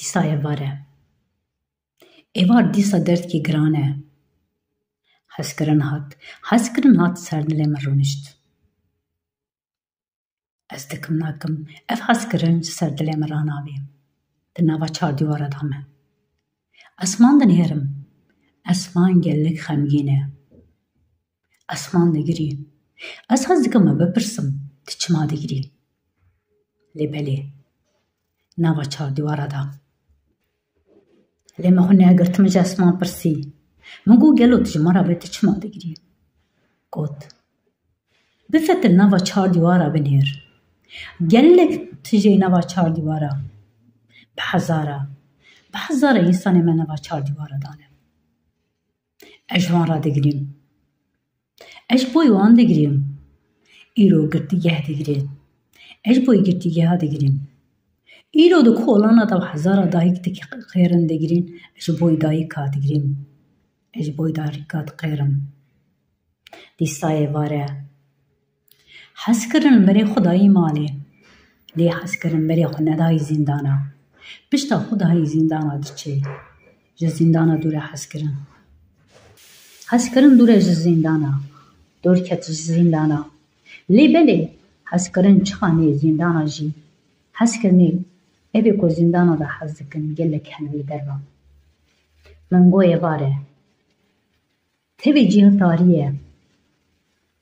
دیسا evare. Evar dîsa derdkî giran e. Hezkirin hat ser dilê min rûnişt. Ez dikim nakim ev hezkirin ji ser dilê min ranavê. Di nava çardîwara da me. Esman dinêrim. Esman gelek xemgîn e. Esman digirî. Ez hez dikim me bipirsim tu çima digirî. Lê belê nava çardîwara da. Lê me xwe negirtime ji esman pirsî. Min got gelo tu ji me re bê tu çima digirî? Got bifetir nava çardîwara binêr. Gelek tu jê nava çardîwara. Bi hezara însanê me nava çardîwara dane. Ez ji wan re digirîm. Ez ji bo wan digirîm. Îro girtîgeh digirîn. Ez ji bo girtîgeha digirîm. Îro di kolana da hezara dayîk dixêrin digirîn. Ez ji bo dayîka digirîm. Ez ji bo dayîka dixêrim. Dîsa evare. Hezkirin berê xwedayî malê. Lê hezkirin berê xwe nedayî zîndana. Pişta xwedayî zîndana diçe. Ji zîndana dûr e hezkirin. Hezkirin dûr e ji zîndana. Dûr ket ji zîndana. Lê belê hezkirin çixanê zîndana jî. Hezkirinê evê ku zîndana da hez dikin gelek hene li derve. Min got evare. Tevê cih tarî ye.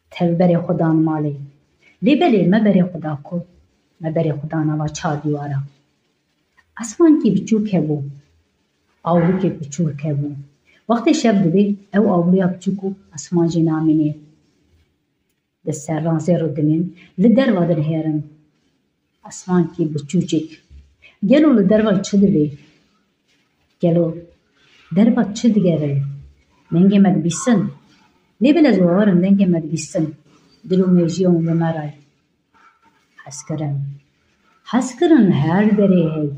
Tev berê xwe dan malê. Lê belê me berê xwe da ku? Me berê xwe da nava çardîwara. Esmankî biçûk hebû. Awlûkê biçûk hebû. Wextê şev dibe ew awlûya biçûk û esman jî namîne. Di ser ranzê re dinên li derva dinihêrin. Esmankî biçûcek. Gelo li derva çi dibe? Gelo derva çi digere? Dengê me dibîstin. Lê belê ez bawerim dengê me dibîstin. Dil û mejiyê li me re. Hezkirin her derê hey.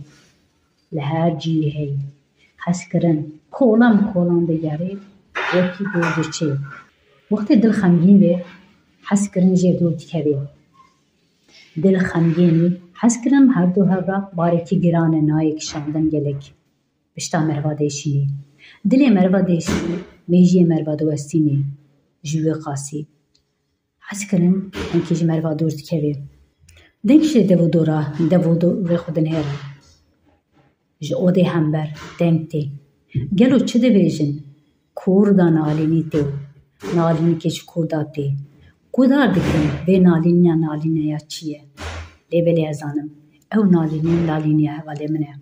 Li her ciyê hey. Hezkirin kolan digerê wekî dûr diçe. Wextê dil xemgîn be hezkirin jê dûr dikeve. Dil xemgînî hezkirin her du hevra barekî giran e nayê kişandin gelek. Pişta merva değişînê. Dilê merva değişînê mejiyê merva diwestînê. Ji wê qasî hezkirin hinkî ji merva dûr dikeve. Deng jê devûdorê xwe dinêrin. Ji odê hember deng tê. Gelo çi dibêjin? Kurda nalînî tê. Nalînikê ji kurda tê. Gudar dikin vê nalîniya çi ye? Lê belê ez zanim ew nalînî lalîniya hevalê min e.